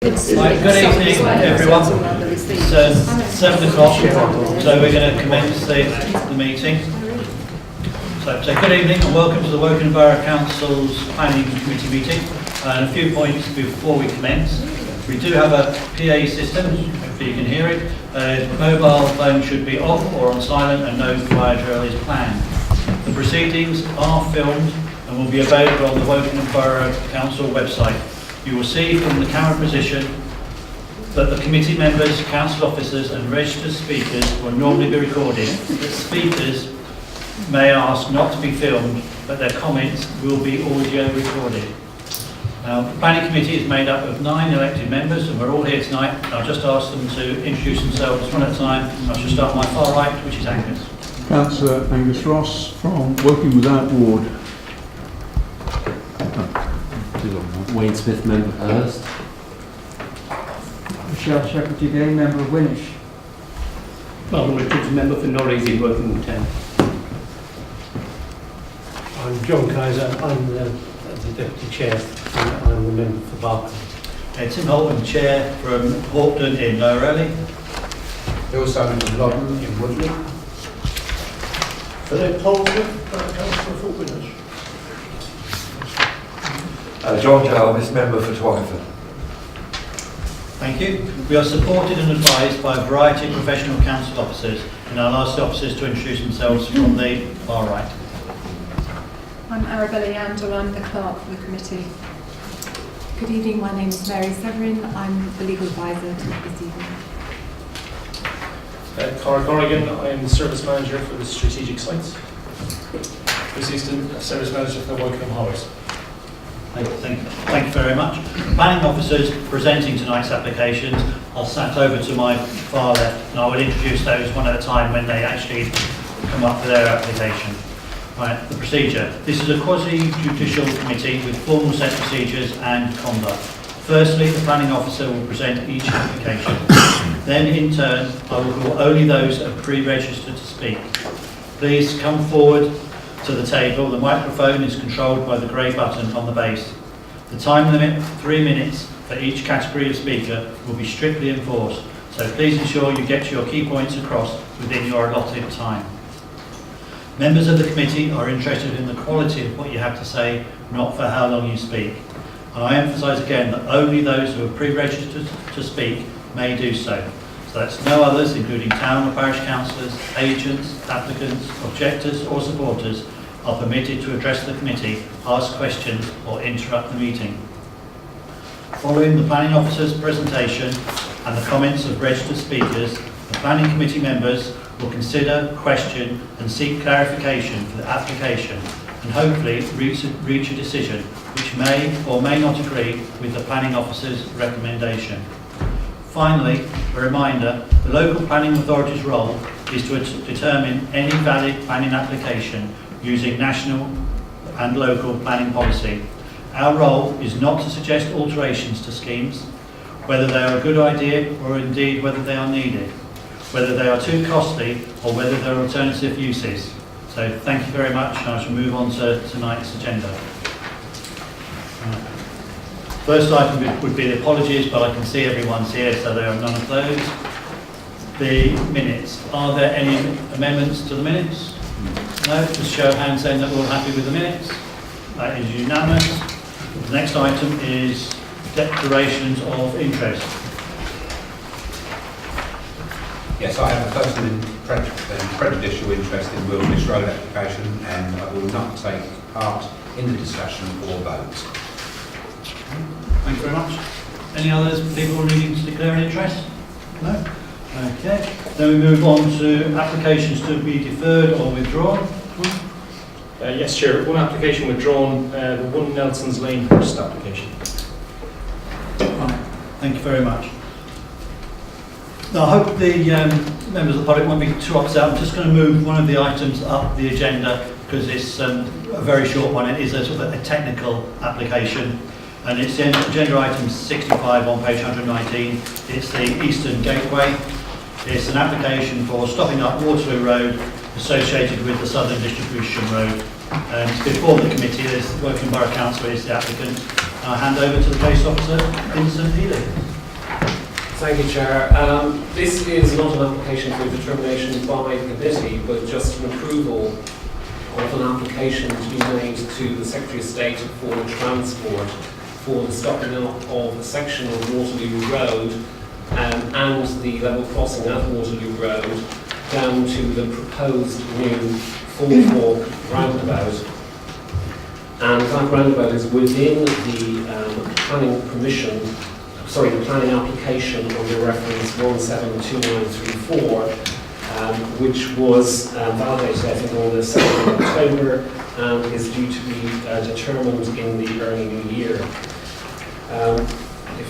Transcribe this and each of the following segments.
Right, good evening everyone. It's 7 o'clock, so we're going to commence the meeting. So good evening and welcome to the Woking Borough Council's Planning Committee meeting. And a few points before we commence. We do have a PA system, hopefully you can hear it. Mobile phone should be off or on silent and no fire drill is planned. The proceedings are filmed and will be available on the Woking Borough Council website. You will see from the camera position that the committee members, council officers and registered speakers will normally be recorded. The speakers may ask not to be filmed, but their comments will be audio recorded. Now, the planning committee is made up of 9 elected members and we're all here tonight. I'll just ask them to introduce themselves one at a time. I shall start on my far right, which is Angus. Councillor Angus Ross from Woking Without Ward. Wayne Smith, member for Hurst. Michelle Shepherd-Gay, member of Winnish. Martin Richards, member for Norreys in Woking 10. I'm John Kaiser, I'm the Deputy Chair, and I'm the member for Barking. Tim Holman, Chair from Hawkden in Lower Early. Bill Simon from Loddon in Woodley. Philip Holdsworth, Councillor for Winnish. John Jarvis, member for Twyford. Thank you. We are supported and advised by a variety of professional council officers, and I'll ask the officers to introduce themselves from the far right. I'm Arabella Yandel, I'm the clerk for the committee. Good evening, my name is Mary Severin, I'm the legal advisor to this evening. Cara Corrigan, I am the service manager for the strategic sites. Chris Easton, service manager for the Woking Highways. Thank you very much. Planning officers presenting tonight's applications are sat over to my far left, and I will introduce those one at a time when they actually come up for their application. Right, the procedure. This is a quasi-judicial committee with formal set procedures and conduct. Firstly, the planning officer will present each application. Then, in turn, I will call only those that are pre-registered to speak. Please come forward to the table. The microphone is controlled by the grey button on the base. The time limit, 3 minutes for each category of speaker, will be strictly enforced. So please ensure you get your key points across within your allotted time. Members of the committee are interested in the quality of what you have to say, not for how long you speak. And I emphasise again that only those who are pre-registered to speak may do so. So that's no others, including town or parish councillors, agents, applicants, objectors or supporters, are permitted to address the committee, ask questions or interrupt the meeting. Following the planning officer's presentation and the comments of registered speakers, the planning committee members will consider, question and seek clarification for the application and hopefully reach a decision which may or may not agree with the planning officer's recommendation. Finally, a reminder, the local planning authority's role is to determine any valid planning application using national and local planning policy. Our role is not to suggest alterations to schemes, whether they are a good idea or indeed whether they are needed, whether they are too costly or whether there are alternative uses. So thank you very much, and I shall move on to tonight's agenda. First item would be the apologies, but I can see everyone's here, so there are none of those. The minutes. Are there any amendments to the minutes? No? Just show of hands saying that we're all happy with the minutes. That is unanimous. The next item is declarations of interest. Yes, I have a personal and prejudicial interest in Wilderness Road application and I will not take part in the discussion or vote. Thank you very much. Any others people needing to declare an interest? No? Okay. Then we move on to applications to be deferred or withdrawn. Yes, Chair. One application withdrawn, the 1 Nelson's Lane Hurst application. Right. Thank you very much. Now, I hope the members of the public won't be too upset. I'm just going to move one of the items up the agenda because it's a very short one. It is a sort of a technical application. And it's in agenda item 65 on page 119. It's the Eastern Gateway. It's an application for stopping up Waterloo Road associated with the Southern Distribution Road. Before the committee, the Woking Borough Council is the applicant. I'll hand over to the case officer, Vincent Healy. Thank you, Chair. This is not an application for determination by the committee, but just an approval of an application to be made to the Secretary of State for transport for the stopping up of a section of Waterloo Road and the level crossing at Waterloo Road down to the proposed new four-fork roundabout. And that roundabout is within the planning permission, sorry, the planning application under reference 172934, which was validated, I think, on the 2nd of October and is due to be determined in the early new year. If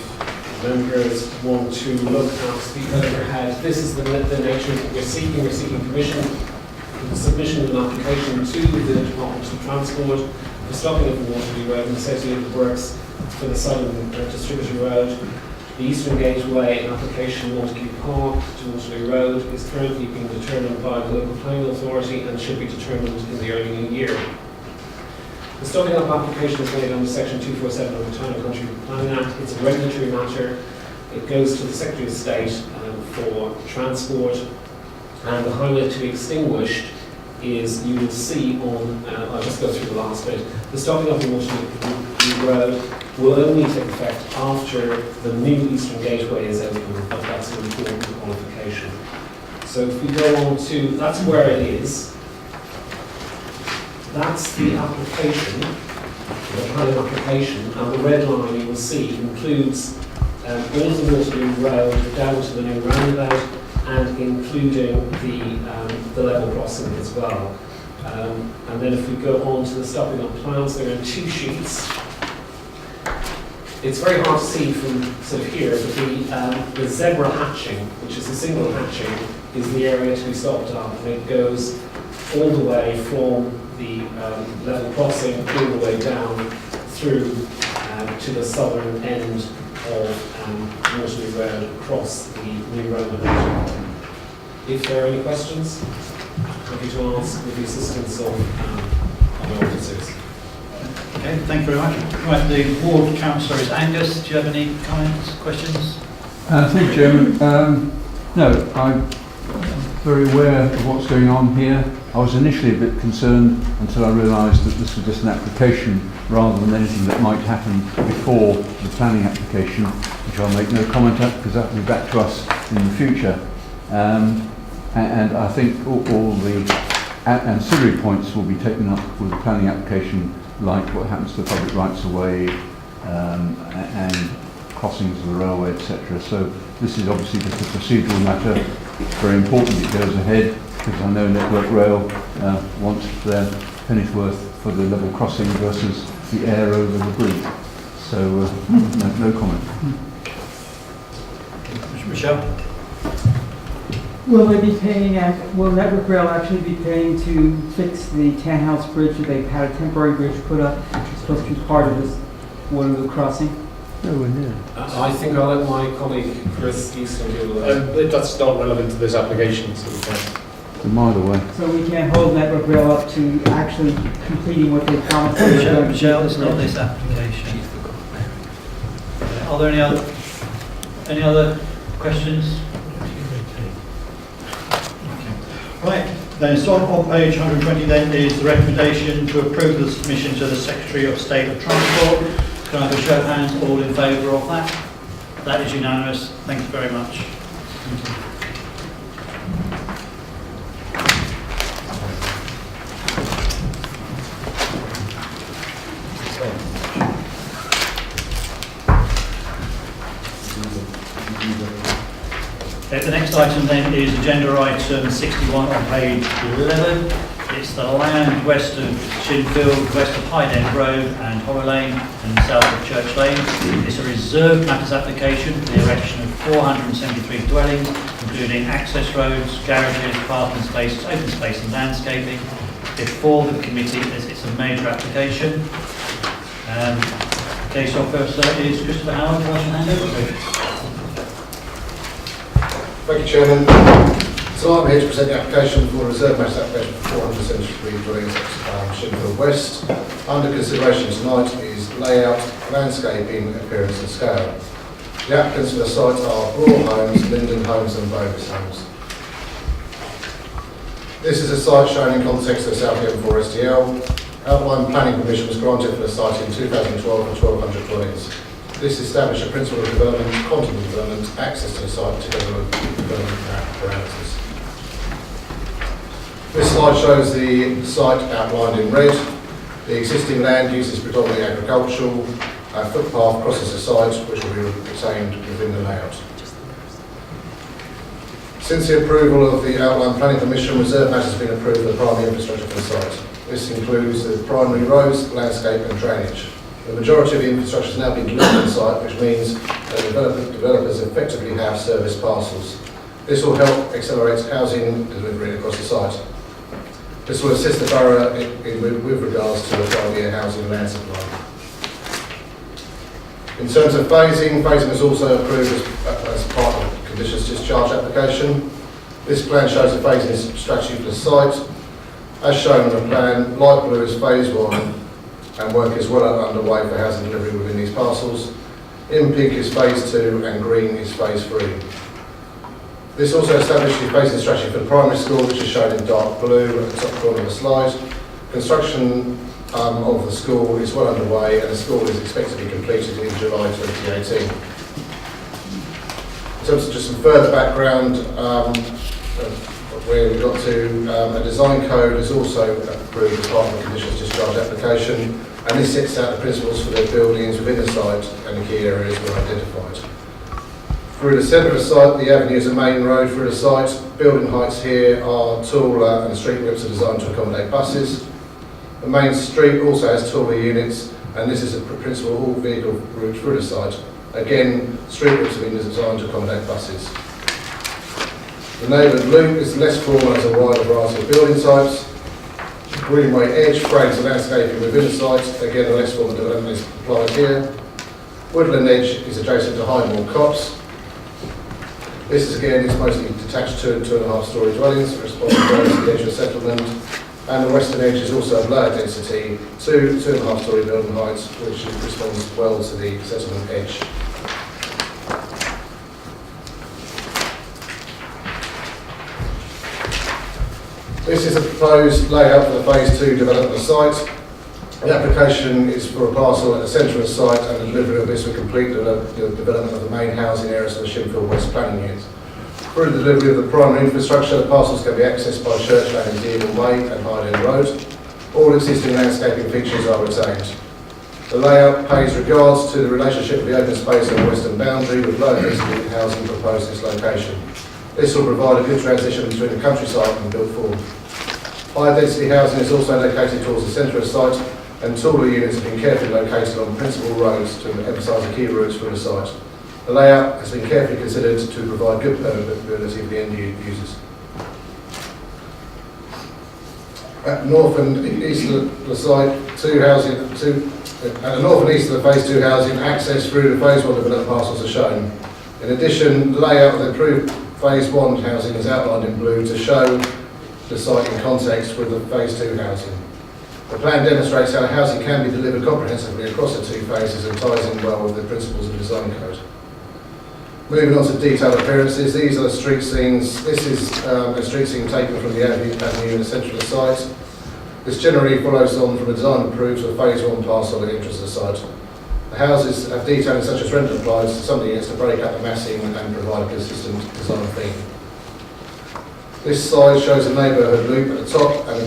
members want to look at the overhead, this is the nature of what we're seeking. We're seeking permission for the submission of an application to the Department of Transport for stopping of the Waterloo Road and associated works for the site of the Distributor Road. The Eastern Gateway application Montague Park to Waterloo Road is currently being determined by the local planning authority and should be determined in the early new year. The stopping up application is made under section 247 of the Town and Country Planning Act. It's a regulatory matter. It goes to the Secretary of State for transport, and the highway to be extinguished is, you will see on, I'll just go through the last bit. The stopping up of Waterloo Road will only take effect after the new Eastern Gateway is open, but that's an important qualification. So if we go on to, that's where it is. That's the application, the planning application, and the red line you will see includes all of the Waterloo Road down to the new roundabout and including the level crossing as well. And then if we go on to the stopping up plans, there are 2 sheets. It's very hard to see from sort of here, but the zebra hatching, which is a single hatching, is the area to be stopped up, and it goes all the way from the level crossing all the way down through to the southern end of Waterloo Road across the new roundabout. If there are any questions, happy to ask with the assistance of the officers. Okay, thank you very much. Right, the ward councillor is Angus. Do you have any comments, questions? Thank you, Chairman. No, I'm very aware of what's going on here. I was initially a bit concerned until I realised that this was just an application rather than anything that might happen before the planning application, which I'll make no comment on because that will be back to us in the future. And I think all the ancillary points will be taken up with the planning application, like what happens to the public rights of way and crossings of the railway, etc. So this is obviously just a procedural matter. It's very important it goes ahead because I know Network Rail wants their penny's worth for the level crossing versus the air over the bridge. So no comment. Michelle? Will they be paying, will Network Rail actually be paying to fix the Townhouse Bridge that they've had a temporary bridge put up, which is supposed to be part of this Waterloo crossing? Nowhere near. I think I'll let my colleague Chris Easton deal with that. That's not relevant to this application, so we can't. It's a mile away. So we can't hold Network Rail up to actually completing what they promised they were going to do. Michelle, it's not this application. Are there any other questions? Right, then so on page 120 then is the recommendation to approve the submission to the Secretary of State of Transport. Can I have a show of hands, all in favour of that? That is unanimous. Thank you very much. The next item then is agenda item 61 on page 11. It's the land west of Shinfield, west of Hyde End Road and Hollow Lane and south of Church Lane. It's a reserved matters application for the erection of 473 dwellings, including access roads, garages, parking spaces, open space and landscaping. Before the committee, as it's a major application. Case officer is Christopher Howard. Can I hand over? Thank you, Chairman. So I'm here to present the application for a reserve matters application for 473 dwellings at Shinfield West. Under consideration tonight is layout, landscaping, appearance and scale. The applicants for the site are Broad Homes, Linden Homes and Bovis Homes. This is a site shown in context of South M4 STL. Outline planning permission was granted for the site in 2012 for 1,200 dwellings. This established a principle of development, quantum development, access to the site together with development parameters. This slide shows the site outlined in red. The existing land use is predominantly agricultural. A footpath crosses the site, which will be retained within the layout. Since the approval of the outline planning permission, reserve matters have been approved for the primary infrastructure for the site. This includes the primary roads, landscape and drainage. The majority of the infrastructure has now been delivered on the site, which means that developers effectively have service parcels. This will help accelerate housing delivery across the site. This will assist the borough with regards to a 5-year housing land supply. In terms of phasing was also approved as part of the conditions discharge application. This plan shows the phasing strategy for the site. As shown on the plan, light blue is phase 1 and work is well underway for housing delivery within these parcels. In pink is phase 2 and green is phase 3. This also established the phasing strategy for the primary school, which is shown in dark blue at the top corner of the slide. Construction of the school is well underway and the school is expected to be completed in July 2018. In terms of just some further background, where we got to, a design code is also approved as part of the conditions discharge application, and this sets out the principles for the buildings within the site and the key areas were identified. Through the centre of the site, the avenue is a main road through the site. Building heights here are taller and the street widths are designed to accommodate buses. The main street also has taller units, and this is a principle of all vehicle routes through the site. Again, street widths have been designed to accommodate buses. The neighbourhood loop is less formal as a wider variety of building types. Greenway edge frames the landscaping within the site. Again, a less formal development is applied here. Woodland edge is adjacent to Highmore Copse. This is again mostly detached 2 and 2.5 storey dwellings, responding well to the edge of settlement. And the western edge is also of lower density, 2.5 storey building heights, which responds well to the settlement edge. This is a proposed layout for the phase 2 development of the site. The application is for a parcel at the centre of the site, and the delivery of this will complete the development of the main housing areas of the Shinfield West planning unit. Through the delivery of the primary infrastructure, the parcels can be accessed by Church Lane and Dearden Way and Highland Road. All existing landscaping features are retained. The layout pays regards to the relationship of the open space on the western boundary with low density housing proposed in this location. This will provide a good transition between the countryside and built form. High density housing is also located towards the centre of the site, and taller units have been carefully located on principal roads to emphasise the key routes for the site. The layout has been carefully considered to provide good permeability for the end users. At the north and east of the site, at the north and east of the phase 2 housing, access through the phase 1 development parcels are shown. In addition, the layout of the approved phase 1 housing is outlined in blue to show the site in context with the phase 2 housing. The plan demonstrates how housing can be delivered comprehensively across the 2 phases and ties in well with the principles of the design code. Moving on to detailed appearances, these are the street scenes. This is a street scene taken from the avenue in the centre of the site. This generally follows on from a design approved for phase 1 parcel at the entrance of the site. The houses have detailing such as rental applies to some of the units to break up the massing and provide a consistent design theme. This slide shows a neighbourhood loop at the top and a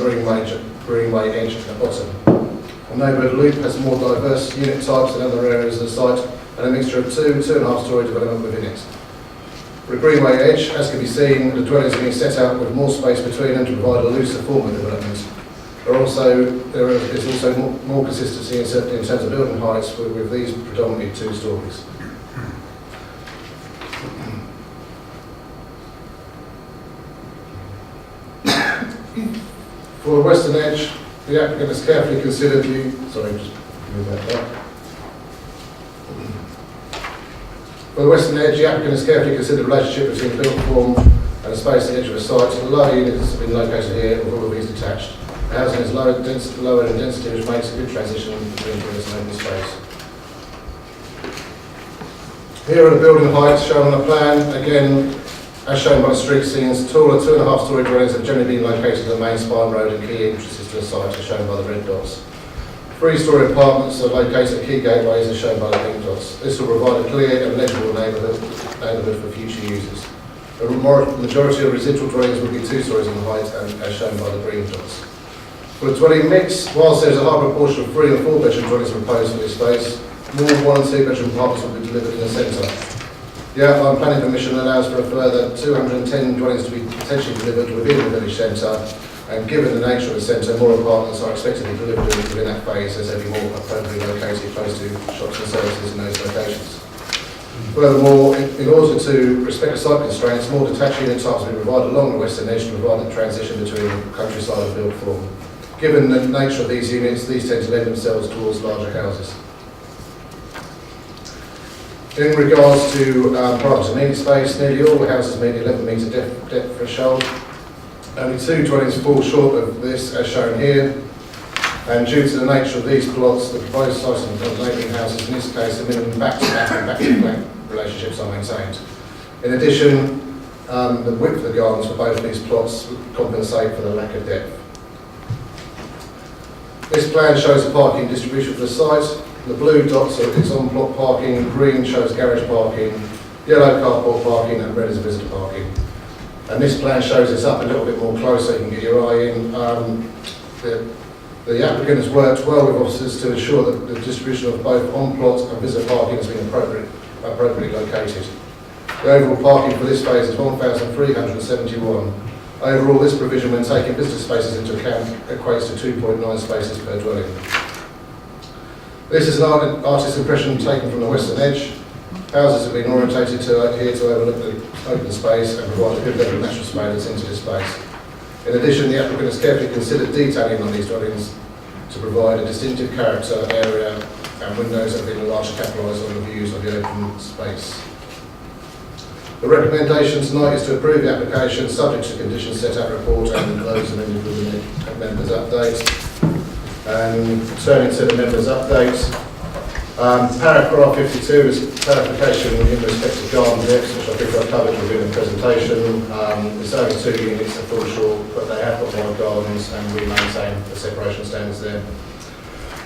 greenway edge at the bottom. The neighbourhood loop has more diverse unit types than other areas of the site and a mixture of 2.5 storey development within it. For a greenway edge, as can be seen, the dwellings are being set out with more space between them to provide a looser form of development. There is also more consistency in terms of building heights with these predominantly 2 storeys. For the western edge, the applicant has carefully considered the... Sorry, just move that back. For the western edge, the applicant has carefully considered the relationship between the built form and the space at the edge of the site. The lower units have been located here, with all of these detached. The housing is lower in density, which makes a good transition between this and open space. Here are the building heights shown on the plan. Again, as shown by the street scenes, taller 2.5-storey dwellings have generally been located at the main spine road and key entrances to the site, as shown by the red dots. 3-storey apartments are located at key gateways, as shown by the pink dots. This will provide a clear and legible neighbourhood for future users. The majority of residual dwellings will be 2 storeys in height, and as shown by the green dots. For the dwelling mix, whilst there is a high proportion of 3 and 4 bedroom dwellings proposed for this space, more 1 and 2 bedroom apartments will be delivered in the centre. The outline planning permission allows for a further 210 dwellings to be potentially delivered within the village centre, and given the nature of the centre, more apartments are expected to be delivered within that phase, as they'll be more appropriately located close to shops and services in those locations. Furthermore, in order to respect the site constraints, more detached unit types will be provided along the western edge to provide the transition between countryside and built form. Given the nature of these units, these tend to lend themselves towards larger houses. In regards to private amenity space, nearly all the houses meet the 11 metre depth threshold. Only 2 dwellings fall short of this, as shown here. And due to the nature of these plots, the proposed sites of neighbouring houses, in this case, a minimum back-to-back and back-to-back relationships are maintained. In addition, the width of the gardens for both of these plots compensate for the lack of depth. This plan shows the parking distribution for the site. The blue dots are its on-plot parking, green shows garage parking, yellow carport parking, and red is visitor parking. And this plan shows this up a little bit more close so you can get your eye in. The applicant has worked well with officers to ensure that the distribution of both on-plot and visitor parking has been appropriately located. The overall parking for this phase is 1,371. Overall, this provision, when taking visitor spaces into account, equates to 2.9 spaces per dwelling. This is an artist's impression taken from the western edge. Houses have been orientated here to overlook the open space and provide a good level of natural surveillance into this space. In addition, the applicant has carefully considered detailing on these dwellings to provide a distinctive character area, and windows have been largely capitalised on the views of the open space. The recommendation tonight is to approve the application subject to conditions set out in the report and those amended within the members' update. And turning to the members' update, paragraph 52 is clarification in respect to garden depths, which I think I've covered within the presentation. There's only 2 units that fall short, but they have got wide gardens and we maintain the separation standards there.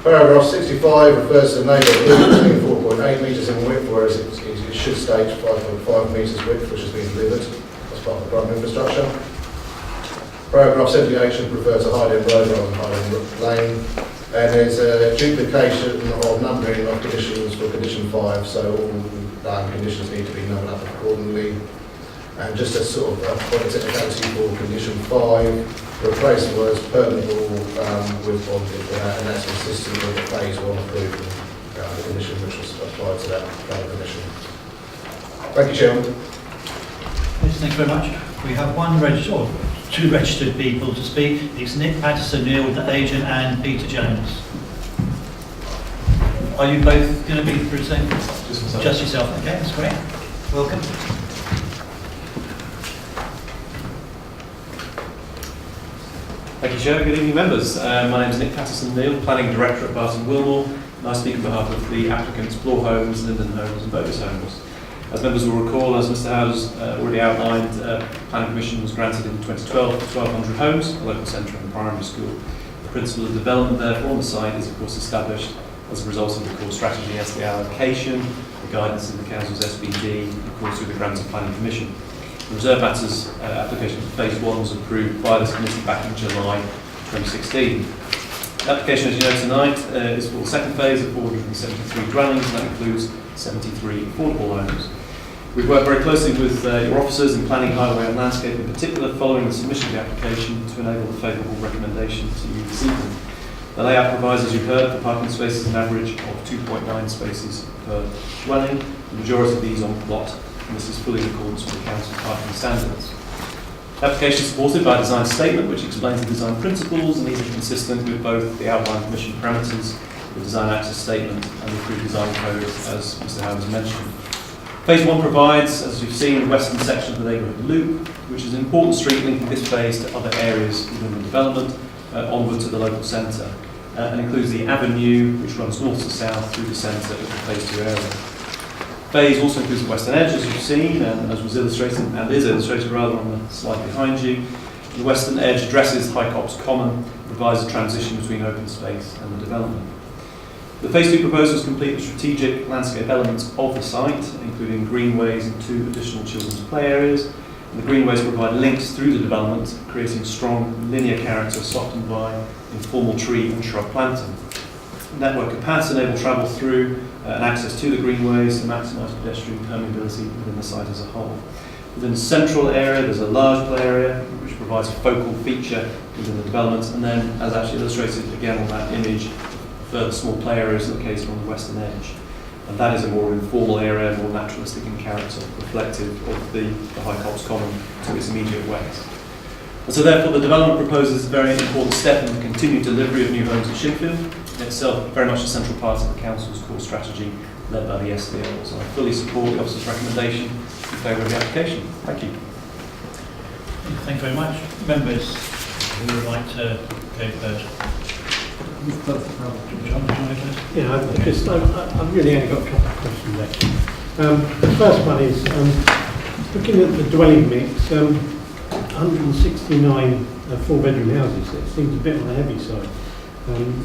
Paragraph 65 refers to the neighbourhood being 4.8 metres in width, whereas it should state 5.5 metres width, which has been delivered as part of the primary infrastructure. Paragraph 78 should refer to Highland Road rather than Highland Lane. And there's a duplication of numbering of conditions for condition 5, so all conditions need to be numbered up accordingly. And just a sort of point of technicality for condition 5, replace the words permeable with bonded, and that's consistent with the phase 1 approval, the condition which was applied to that planning permission. Thank you, Chairman. Yes, thank you very much. We have 2 registered people to speak. It's Nick Patterson-Neil, the agent, and Peter Jones. Are you both going to be presenting? Just yourself. Okay, that's great. Welcome. Thank you, Chair. Good evening, members. My name is Nick Patterson-Neil, Planning Director at Barton Wilmore, and I speak on behalf of the applicants Bloor Homes, Linden Homes and Bovis Homes. As members will recall, as Mr Howes already outlined, planning permission was granted in 2012 for 1,200 homes, a local centre and a primary school. The principle of development therefore on the site is of course established as a result of the core strategy as the allocation, the guidance in the Council's SBD, and of course through the grant of planning permission. The Reserve Matters application for phase 1 was approved by this committee back in July 2016. The application, as you know tonight, is for the second phase of 473 dwellings, and that includes 73 affordable homes. We've worked very closely with your officers in planning, highway and landscape in particular, following the submission of the application to enable the favourable recommendation to you this evening. The layout provides, as you've heard, for parking spaces an average of 2.9 spaces per dwelling, the majority of these on plot, and this is fully in accordance with the Council parking standards. The application is supported by a design statement which explains the design principles, and these are consistent with both the outline permission parameters, the design access statement and the approved design code, as Mr Howes mentioned. Phase 1 provides, as you've seen, the western section of the neighbourhood loop, which is an important street linking this phase to other areas within the development, onward to the local centre, and includes the avenue which runs north to south through the centre of the phase 2 area. phase also includes the western edge, as you've seen, and as was illustrated, and is illustrated rather on the slide behind you. The western edge addresses High Copse Common, provides a transition between open space and the development. The Phase 2 proposals complete the strategic landscape elements of the site, including greenways and 2 additional children's play areas. And the greenways provide links through the development, creating strong linear character softened by informal tree and shrub planting. Network of paths enable travel through and access to the greenways to maximise pedestrian permeability within the site as a whole. Within the central area, there's a large play area which provides a focal feature within the development, and then, as actually illustrated again on that image, further small play areas located on the western edge. And that is a more informal area, more naturalistic in character, reflective of the High Copse Common to its immediate west. And so therefore the development proposes a very important step in the continued delivery of new homes at Shinfield, itself very much a central part of the Council's core strategy led by the SDL. So I fully support the Officer's recommendation in favour of the application. Thank you. Thank you very much. Members who would like to go first? John, yeah, I've really only got a couple of questions left. The first one is, looking at the dwelling mix, 169 4-bedroom houses, it seems a bit on the heavy side.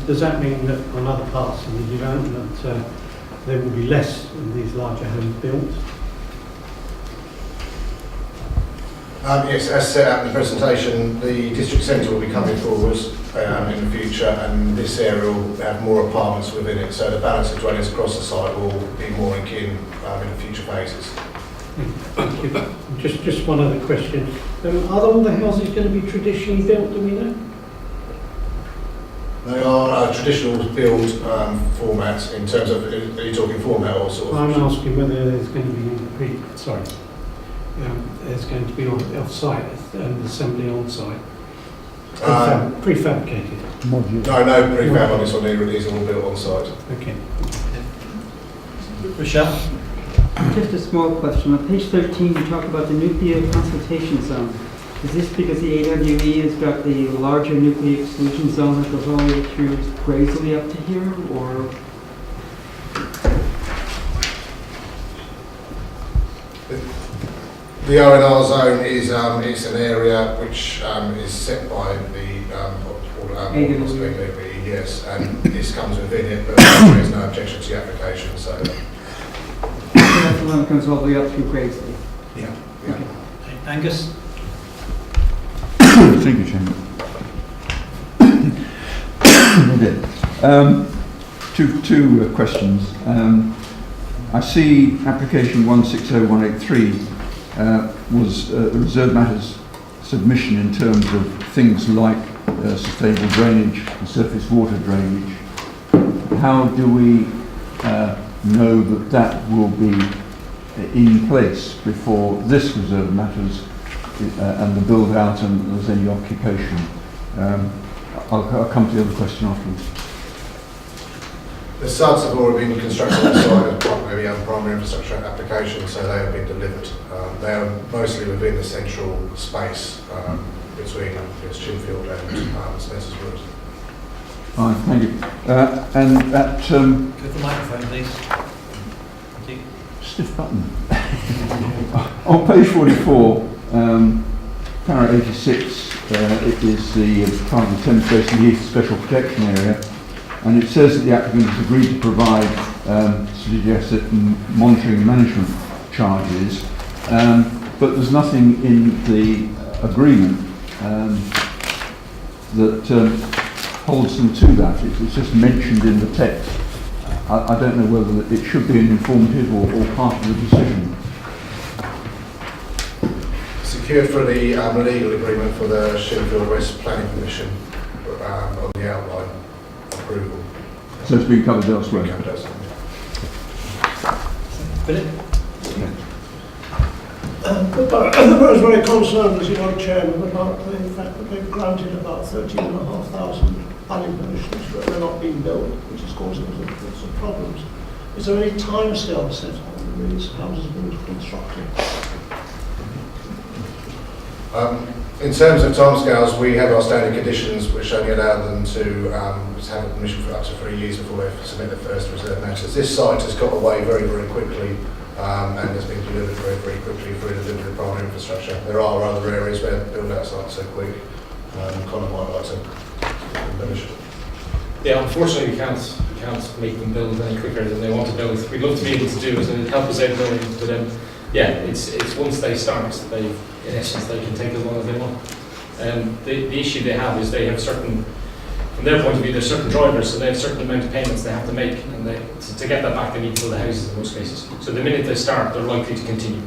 Does that mean that on other parts of the development there will be less of these larger homes built? Yes, as set out in the presentation, the district centre will be coming forward in the future, and this area will have more apartments within it, so the balance of dwellings across the site will be more in kin in the future phases. Thank you. Just one other question. Are all the houses going to be traditionally built, do we know? They are traditional build formats in terms of, are you talking format or sort of? I'm asking whether there's going to be, there's going to be off-site and assembly on-site. Prefabricated. No prefab on this one either, these are all built on-site. Okay. Rochelle? Just a small question. On page 13, you talk about the nuclear consultation zone. Is this because the AWE has got the larger nuclear exclusion zone that goes all the way through Graiseley up to here, or? The R&R zone is it's an area which is set by the AWE, yes, and this comes within it, but there is no objection to the application, so. That's the one that comes all the way up through Graiseley? Yeah. Okay. Angus? Thank you, Chairman. Two questions. I see application 160183 was a reserved matters submission in terms of things like sustainable drainage and surface water drainage. How do we know that that will be in place before this reserved matters and the build out and there's any occupation? I'll come to the other question afterwards. The subs have already been constructed on the site as primary infrastructure application, so they have been delivered. They are mostly within the central space between Shinfield and Spencer's Wood. Fine, thank you. And at Go for the microphone, please. Thank you. stiff button. On page 44, para 86, it is the part of the Thames Basin Heath Special Protection Area, and it says that the applicant has agreed to provide strategic asset monitoring management charges, but there's nothing in the agreement that holds them to that. It's just mentioned in the text. I don't know whether it should be an informative or part of the decision. Secured for the legal agreement for the Shinfield West Planning Commission on the outline approval. So it's been covered elsewhere? Philip? The borough is very concerned, as you know, Chairman, about the fact that they've granted about 13,500 planning permissions, but they're not being built, which is causing us lots of problems. Is there any timescale set on these houses being constructed? In terms of timescales, we have our standard conditions which only allow them to have a permission for up to 3 years before they submit their first reserve matters. This site has got away very, very quickly and has been delivered very, very quickly through the delivery of primary infrastructure. There are other areas where build-outs aren't so quick. Colin might like to finish. Yeah, unfortunately we can't make them build any quicker than they want to build. We'd love to be able to do it and help us out knowing, but yeah, it's once they start, in essence they can take as long as they want. The issue they have is they have certain, from their point of view, there's certain drivers, so they have a certain amount of payments they have to make, and to get that back they need to build the houses in most cases. So the minute they start, they're likely to continue.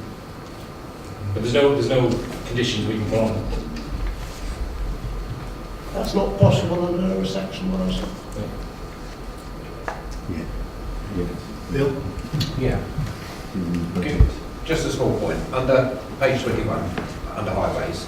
But there's no conditions we can put on them. That's not possible under a section wise. Bill? Yeah. Okay. Just a small point. Under page 21, under highways,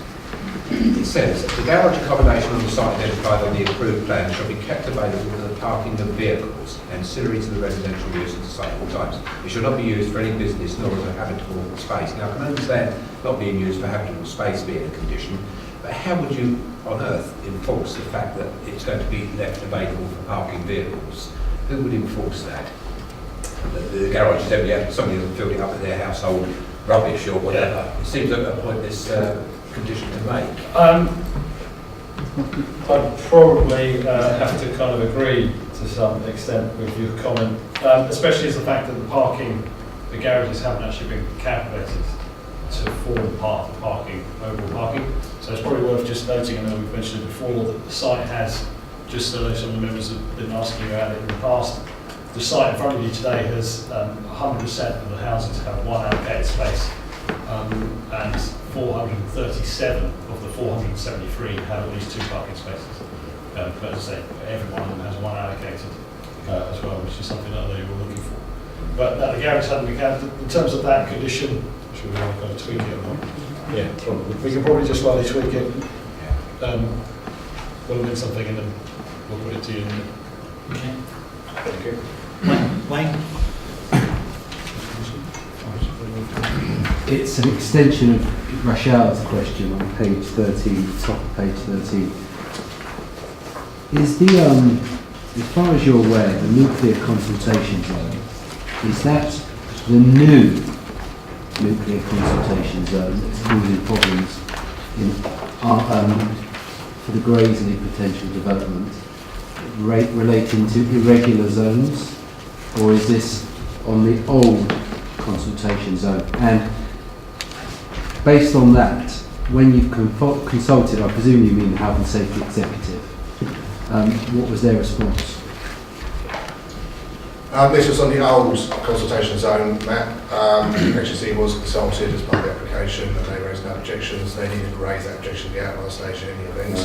it says the garage accommodation on the site identified on the approved plan shall be kept available for the parking of vehicles ancillary to the residential use at the site at all times. It shall not be used for any business nor as a habitable space. Now, I can understand not being used for habitable space being a condition, but how would you on earth enforce the fact that it's going to be left available for parking vehicles? Who would enforce that? The garage is empty, somebody will fill it up with their household rubbish or whatever. Yeah. It seems a pointless condition to make. I'd probably have to kind of agree to some extent with your comment, especially as the fact that the garages haven't actually been calculated to form part of the overall parking. So it's probably worth just noting, I know we've mentioned it before, that the site has, just so some of the members have been asking about it in the past, the site in front of you today has 100% of the houses have one allocated space, and 437 of the 473 have at least 2 parking spaces. But as I say, every one of them has one allocated as well, which is something that they were looking for. But the garage hadn't been counted. In terms of that condition, should we want to tweak it or not? Yeah, probably. We can probably just slightly tweak it. We'll amend something and then we'll put it to you. Okay. Thank you. Wayne? It's an extension of Rashad's question on page 13, top of page 13. Is the, as far as you're aware, the nuclear consultation zone, is that the new nuclear consultation zone that's causing problems for the Graiseley potential development relating to irregular zones, or is this on the old consultation zone? And based on that, when you've consulted, I presume you mean the Health and Safety Executive, what was their response? This was on the old consultation zone map. HSE was consulted as part of the application and they raised no objections. They needed to raise that objection at the outline stage in any event.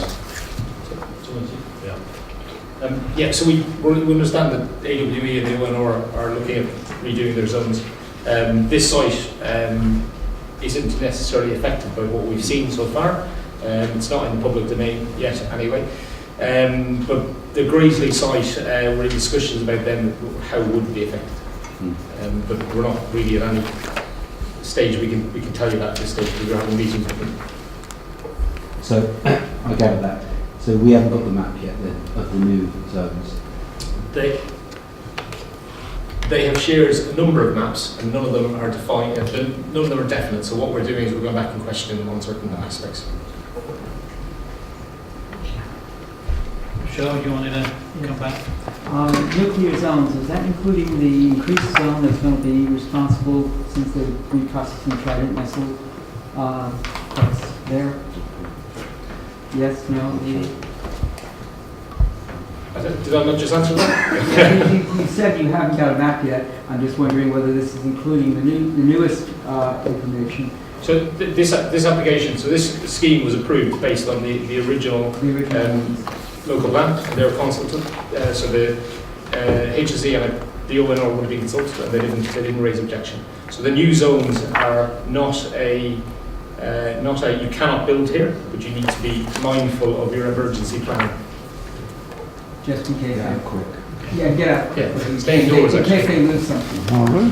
Yeah, so we understand that AWE and the ONR are looking at redoing their zones. This site isn't necessarily affected by what we've seen so far. It's not in the public domain yet anyway. But the Graiseley site, we're in discussions about them, how it would be affected. But we're not really at any stage we can tell you that at this stage because we're having meetings with them. So, I gather that. So we haven't got the map yet then, of the new zones? They have shared a number of maps and none of them are defined, none of them are definite. So what we're doing is we're going back and questioning them on certain aspects. Cheryl, do you wanted to come back? Nuclear zones, is that including the increased zone that's going to be responsible since the reprocessing Trident missile that's there? Yes, no, Did I not just answer that? you said you haven't got a map yet. I'm just wondering whether this is including the newest information. So this application, so this scheme was approved based on the original local plan, and they were consulted. So the HSE and the ONR would have been consulted, and they didn't raise objection. So the new zones are not a you cannot build here, but you need to be mindful of your emergency planning. Just in case. Yeah, quick. Yeah, get out. Yeah, stay indoors. In case they lose something.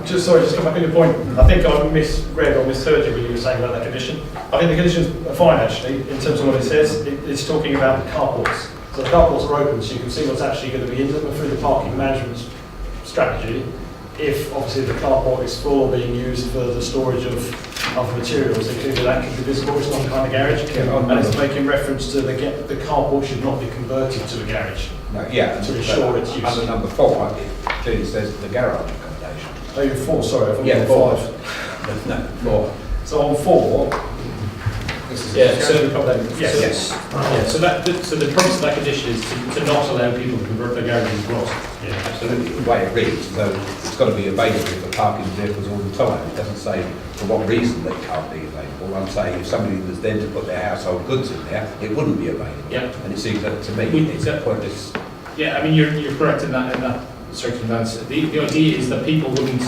Just come back on your point. I think I misread or misheard you when you were saying about that condition. I think the conditions are fine actually, in terms of what it says. It's talking about the carports. So the carports are open, so you can see what's actually going to be in them through the parking management strategy if obviously the carport is full or being used for the storage of materials, then clearly that can be visible as some kind of garage. And it's making reference to the carport should not be converted to a garage. No, yeah, to ensure its use. Under number 4, it clearly says the garage accommodation. Oh, you're 4, sorry, I thought Yeah, you were 5. No, 4. So on 4, So the purpose of that condition is to not allow people to convert their garages to garage. Yeah, absolutely. The way it reads, though, it's got to be available for parking vehicles all the time. It doesn't say for what reason they can't be available. I'm saying if somebody was then to put their household goods in there, it wouldn't be available. Yeah. And it seems that to me, it's pointless. Yeah, I mean, you're correct in that circumstance. The idea is that people wouldn't,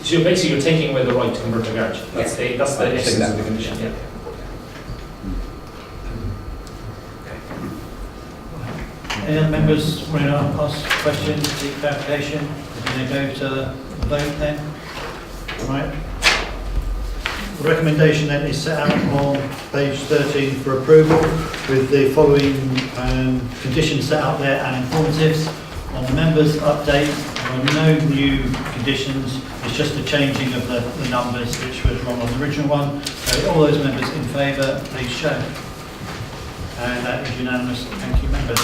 so basically you're taking away the right to convert a garage. That's the essence of the condition. Yeah. Any other members want to ask questions, seek clarification? We're going to go to the vote then. Right. The recommendation then is set out on page 13 for approval with the following conditions set out there and informatives. On the members' update, there are no new conditions, it's just a changing of the numbers which was wrong on the original one. So all those members in favour, please show. And that is unanimous. Thank you, members.